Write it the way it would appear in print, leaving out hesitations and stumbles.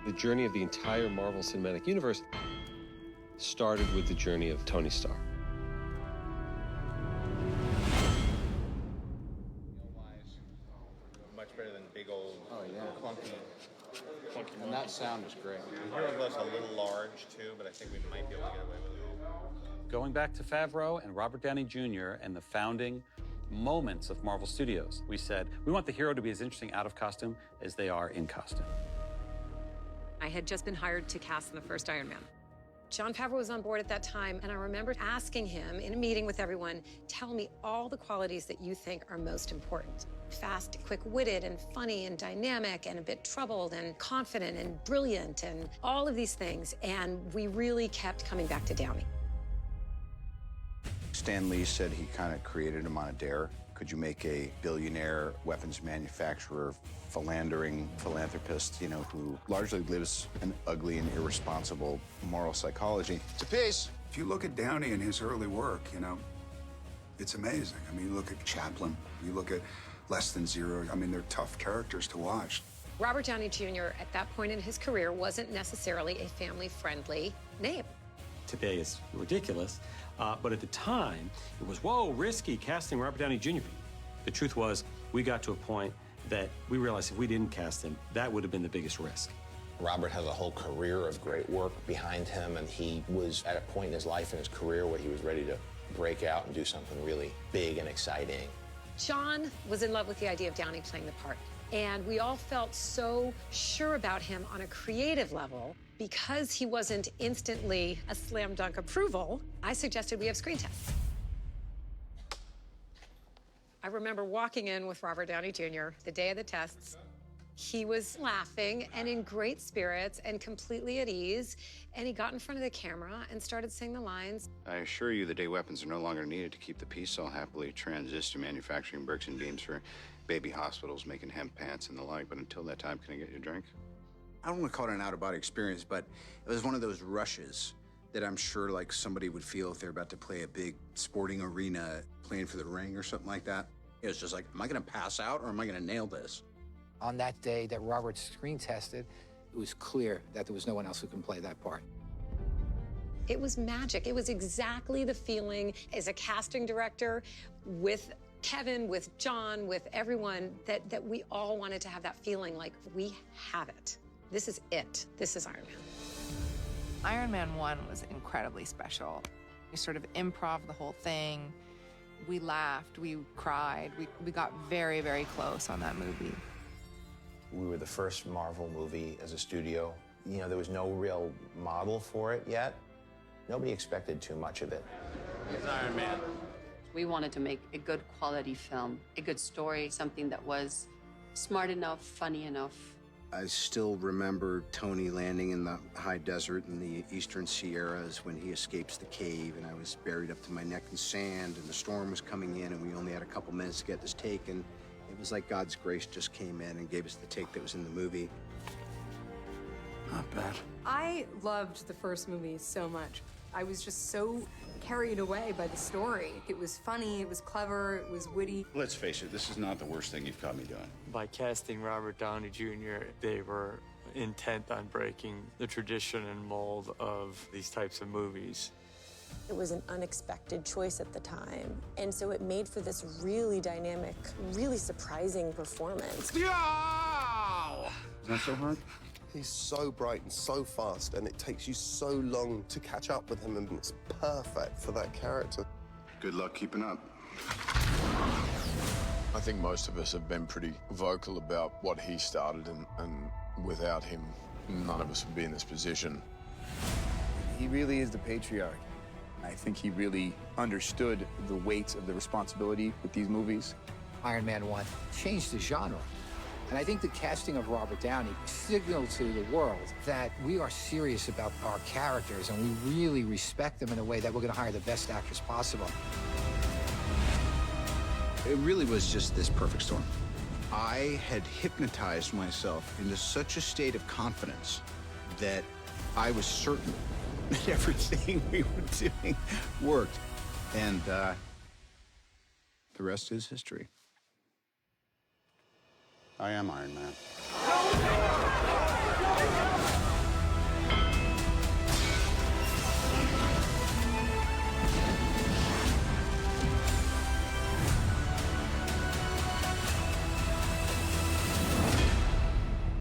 The journey of the entire Marvel Cinematic Universe started with the journey of Tony Stark. Much better than big old clunky. And that sound is great. The hero glove's a little large too, but I think we might be able to get away with it. Going back to Favreau and Robert Downey Jr. and the founding moments of Marvel Studios, we said, we want the hero to be as interesting out of costume as they are in costume. I had just been hired to cast in the first Iron Man. Jon Favreau was on board at that time, and I remember asking him in a meeting with everyone, tell me all the qualities that you think are most important. Fast, quick-witted, and funny, and dynamic, and a bit troubled, and confident, and brilliant, and all of these things. And we really kept coming back to Downey. Stan Lee said he kind of created him on a dare. Could you make a billionaire weapons manufacturer, philandering philanthropist, you know, who largely lives an ugly and irresponsible moral psychology? It's a piece. If you look at Downey and his early work, you know, it's amazing. I mean, you look at Chaplin, you look at Less Than Zero. I mean, they're tough characters to watch. Robert Downey Jr. at that point in his career wasn't necessarily a family-friendly name. Today is ridiculous, but at the time, it was, whoa, risky casting Robert Downey Jr. The truth was, we got to a point that we realized if we didn't cast him, that would have been the biggest risk. Robert has a whole career of great work behind him, and he was at a point in his life and his career where he was ready to break out and do something really big and exciting. John was in love with the idea of Downey playing the part, and we all felt so sure about him on a creative level. Because he wasn't instantly a slam dunk approval, I suggested we have screen tests. I remember walking in with Robert Downey Jr. the day of the tests. He was laughing and in great spirits and completely at ease, and he got in front of the camera and started saying the lines. I assure you the day weapons are no longer needed to keep the peace cell happily transist to manufacturing bricks and beams for baby hospitals, making hemp pants and the like, but until that time, can I get you a drink? I don't want to call it an out-of-body experience, but it was one of those rushes that I'm sure like somebody would feel if they're about to play a big sporting arena, playing for the ring or something like that. It was just like, am I going to pass out or am I going to nail this? On that day that Robert screen tested, it was clear that there was no one else who can play that part. It was magic. It was exactly the feeling as a casting director with Kevin, with John, with everyone, that we all wanted to have that feeling like we have it. This is it. This is Iron Man. Iron Man 1 was incredibly special. We sort of improv the whole thing. We laughed, we cried. We got very, very close on that movie. We were the first Marvel movie as a studio. You know, there was no real model for it yet. Nobody expected too much of it. It's Iron Man. We wanted to make a good quality film, a good story, something that was smart enough, funny enough. I still remember Tony landing in the high desert in the eastern Sierras when he escapes the cave, and I was buried up to my neck in sand, and the storm was coming in, and we only had a couple minutes to get this taken. It was like God's grace just came in and gave us the take that was in the movie. Not bad. I loved the first movie so much. I was just so carried away by the story. It was funny, it was clever, it was witty. Let's face it, this is not the worst thing you've caught me doing. By casting Robert Downey Jr., they were intent on breaking the tradition and mold of these types of movies. It was an unexpected choice at the time, and so it made for this really dynamic, really surprising performance. Yeah! Is that so hard? He's so bright and so fast, and it takes you so long to catch up with him, and it's perfect for that character. Good luck keeping up. I think most of us have been pretty vocal about what he started, and without him, none of us would be in this position. He really is the patriarch. I think he really understood the weight of the responsibility with these movies. Iron Man 1 changed the genre. And I think the casting of Robert Downey signaled to the world that we are serious about our characters and we really respect them in a way that we're going to hire the best actors possible. It really was just this perfect storm. I had hypnotized myself into such a state of confidence that I was certain that everything we were doing worked. And the rest is history. I am Iron Man.